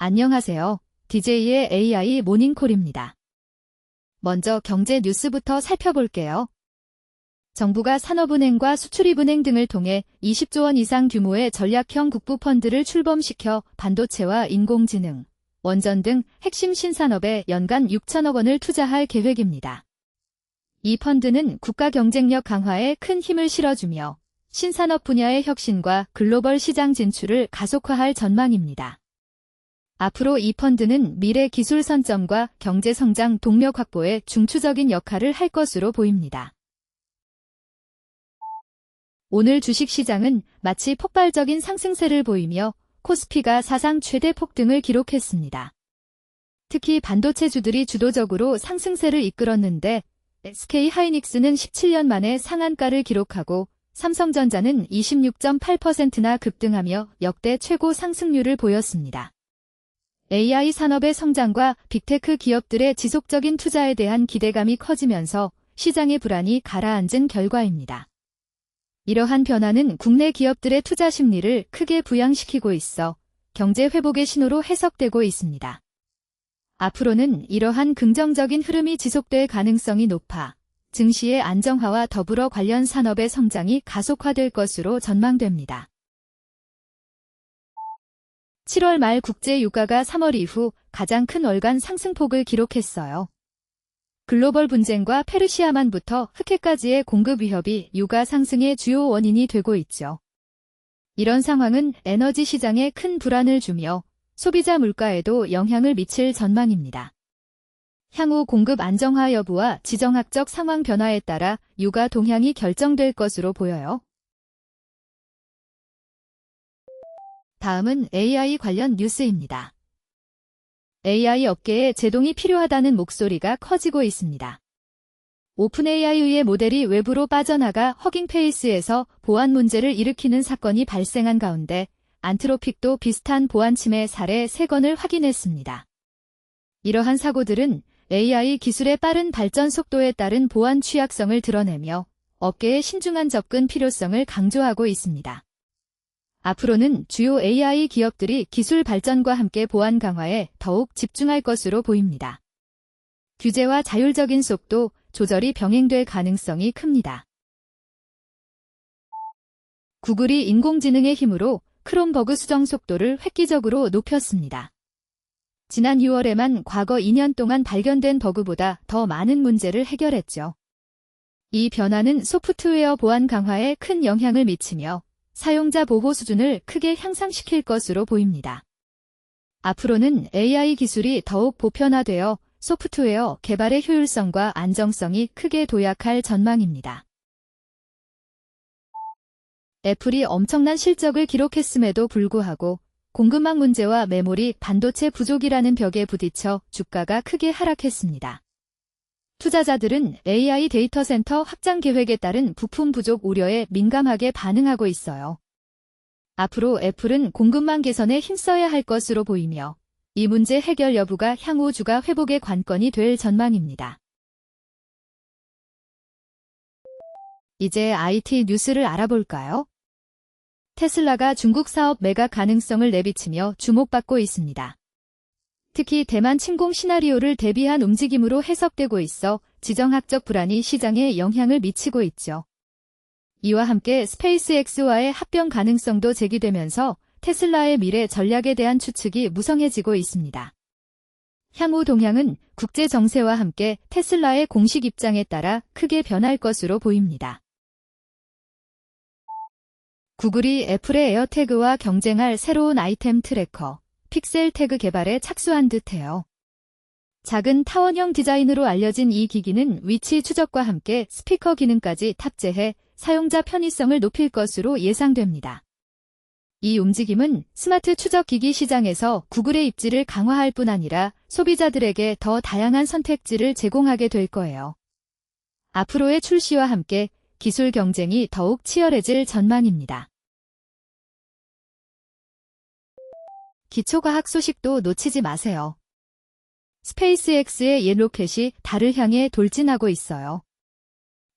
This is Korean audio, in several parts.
안녕하세요. DJ의 AI 모닝콜입니다. 먼저 경제 뉴스부터 살펴볼게요. 정부가 산업은행과 수출입은행 등을 통해 20조 원 이상 규모의 전략형 국부펀드를 출범시켜 반도체와 인공지능, 원전 등 핵심 신산업에 연간 6천억 원을 투자할 계획입니다. 이 펀드는 국가 경쟁력 강화에 큰 힘을 실어주며 신산업 분야의 혁신과 글로벌 시장 진출을 가속화할 전망입니다. 앞으로 이 펀드는 미래 기술 선점과 경제 성장 동력 확보에 중추적인 역할을 할 것으로 보입니다. 오늘 주식시장은 마치 폭발적인 상승세를 보이며 코스피가 사상 최대 폭등을 기록했습니다. 특히 반도체주들이 주도적으로 상승세를 이끌었는데 SK하이닉스는 17년 만에 상한가를 기록하고 삼성전자는 26.8%나 급등하며 역대 최고 상승률을 보였습니다. AI 산업의 성장과 빅테크 기업들의 지속적인 투자에 대한 기대감이 커지면서 시장의 불안이 가라앉은 결과입니다. 이러한 변화는 국내 기업들의 투자 심리를 크게 부양시키고 있어 경제 회복의 신호로 해석되고 있습니다. 앞으로는 이러한 긍정적인 흐름이 지속될 가능성이 높아 증시의 안정화와 더불어 관련 산업의 성장이 가속화될 것으로 전망됩니다. 7월 말 국제 유가가 3월 이후 가장 큰 월간 상승폭을 기록했어요. 글로벌 분쟁과 페르시아만부터 흑해까지의 공급 위협이 유가 상승의 주요 원인이 되고 있죠. 이런 상황은 에너지 시장에 큰 불안을 주며 소비자 물가에도 영향을 미칠 전망입니다. 향후 공급 안정화 여부와 지정학적 상황 변화에 따라 유가 동향이 결정될 것으로 보여요. 다음은 AI 관련 뉴스입니다. AI 업계에 제동이 필요하다는 목소리가 커지고 있습니다. 오픈AI의 모델이 외부로 빠져나가 허깅페이스에서 보안 문제를 일으키는 사건이 발생한 가운데 안트로픽도 비슷한 보안 침해 사례 3건을 확인했습니다. 이러한 사고들은 AI 기술의 빠른 발전 속도에 따른 보안 취약성을 드러내며 업계의 신중한 접근 필요성을 강조하고 있습니다. 앞으로는 주요 AI 기업들이 기술 발전과 함께 보안 강화에 더욱 집중할 것으로 보입니다. 규제와 자율적인 속도 조절이 병행될 가능성이 큽니다. 구글이 인공지능의 힘으로 크롬 버그 수정 속도를 획기적으로 높였습니다. 지난 6월에만 과거 2년 동안 발견된 버그보다 더 많은 문제를 해결했죠. 이 변화는 소프트웨어 보안 강화에 큰 영향을 미치며 사용자 보호 수준을 크게 향상시킬 것으로 보입니다. 앞으로는 AI 기술이 더욱 보편화되어 소프트웨어 개발의 효율성과 안정성이 크게 도약할 전망입니다. 애플이 엄청난 실적을 기록했음에도 불구하고 공급망 문제와 메모리 반도체 부족이라는 벽에 부딪혀 주가가 크게 하락했습니다. 투자자들은 AI 데이터 센터 확장 계획에 따른 부품 부족 우려에 민감하게 반응하고 있어요. 앞으로 애플은 공급망 개선에 힘써야 할 것으로 보이며 이 문제 해결 여부가 향후 주가 회복의 관건이 될 전망입니다. 이제 IT 뉴스를 알아볼까요? 테슬라가 중국 사업 매각 가능성을 내비치며 주목받고 있습니다. 특히 대만 침공 시나리오를 대비한 움직임으로 해석되고 있어 지정학적 불안이 시장에 영향을 미치고 있죠. 이와 함께 스페이스X와의 합병 가능성도 제기되면서 테슬라의 미래 전략에 대한 추측이 무성해지고 있습니다. 향후 동향은 국제 정세와 함께 테슬라의 공식 입장에 따라 크게 변할 것으로 보입니다. 구글이 애플의 에어태그와 경쟁할 새로운 아이템 트래커 픽셀 태그 개발에 착수한 듯해요. 작은 타원형 디자인으로 알려진 이 기기는 위치 추적과 함께 스피커 기능까지 탑재해 사용자 편의성을 높일 것으로 예상됩니다. 이 움직임은 스마트 추적 기기 시장에서 구글의 입지를 강화할 뿐 아니라 소비자들에게 더 다양한 선택지를 제공하게 될 거예요. 앞으로의 출시와 함께 기술 경쟁이 더욱 치열해질 전망입니다. 기초과학 소식도 놓치지 마세요. 스페이스X의 옛 로켓이 달을 향해 돌진하고 있어요.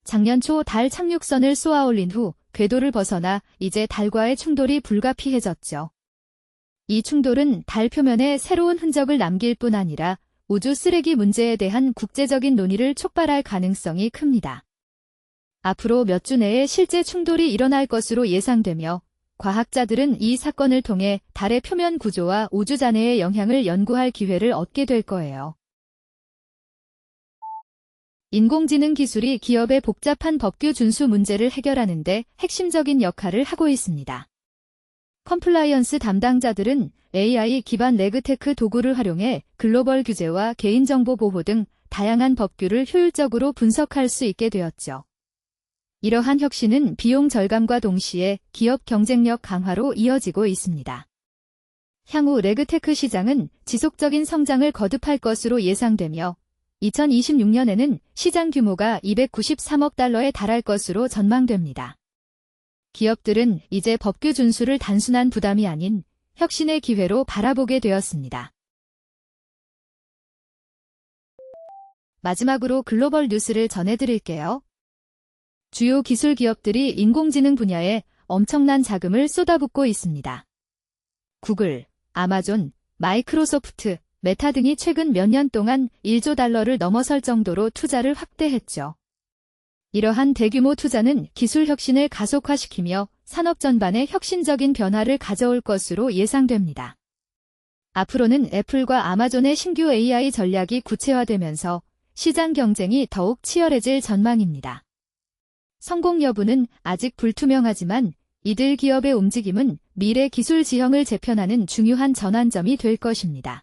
작년 초 달 착륙선을 쏘아 올린 후 궤도를 벗어나 이제 달과의 충돌이 불가피해졌죠. 이 충돌은 달 표면에 새로운 흔적을 남길 뿐 아니라 우주 쓰레기 문제에 대한 국제적인 논의를 촉발할 가능성이 큽니다. 앞으로 몇 주 내에 실제 충돌이 일어날 것으로 예상되며 과학자들은 이 사건을 통해 달의 표면 구조와 우주잔해의 영향을 연구할 기회를 얻게 될 거예요. 인공지능 기술이 기업의 복잡한 법규 준수 문제를 해결하는 데 핵심적인 역할을 하고 있습니다. 컴플라이언스 담당자들은 AI 기반 레그테크 도구를 활용해 글로벌 규제와 개인정보 보호 등 다양한 법규를 효율적으로 분석할 수 있게 되었죠. 이러한 혁신은 비용 절감과 동시에 기업 경쟁력 강화로 이어지고 있습니다. 향후 레그테크 시장은 지속적인 성장을 거듭할 것으로 예상되며 2026년에는 시장 규모가 293억 달러에 달할 것으로 전망됩니다. 기업들은 이제 법규 준수를 단순한 부담이 아닌 혁신의 기회로 바라보게 되었습니다. 마지막으로 글로벌 뉴스를 전해드릴게요. 주요 기술 기업들이 인공지능 분야에 엄청난 자금을 쏟아붓고 있습니다. 구글, 아마존, 마이크로소프트, 메타 등이 최근 몇 년 동안 1조 달러를 넘어설 정도로 투자를 확대했죠. 이러한 대규모 투자는 기술 혁신을 가속화시키며 산업 전반에 혁신적인 변화를 가져올 것으로 예상됩니다. 앞으로는 애플과 아마존의 신규 AI 전략이 구체화되면서 시장 경쟁이 더욱 치열해질 전망입니다. 성공 여부는 아직 불투명하지만 이들 기업의 움직임은 미래 기술 지형을 재편하는 중요한 전환점이 될 것입니다.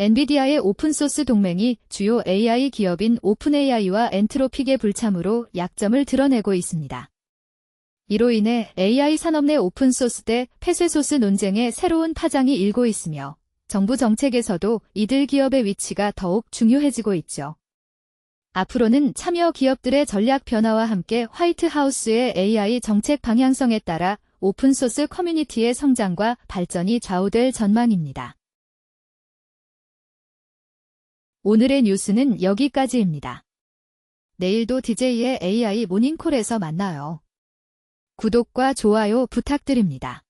엔비디아의 오픈소스 동맹이 주요 AI 기업인 오픈AI와 엔트로픽의 불참으로 약점을 드러내고 있습니다. 이로 인해 AI 산업 내 오픈소스 대 폐쇄소스 논쟁에 새로운 파장이 일고 있으며 정부 정책에서도 이들 기업의 위치가 더욱 중요해지고 있죠. 앞으로는 참여 기업들의 전략 변화와 함께 화이트하우스의 AI 정책 방향성에 따라 오픈소스 커뮤니티의 성장과 발전이 좌우될 전망입니다. 오늘의 뉴스는 여기까지입니다. 내일도 DJ의 AI 모닝콜에서 만나요. 구독과 좋아요 부탁드립니다.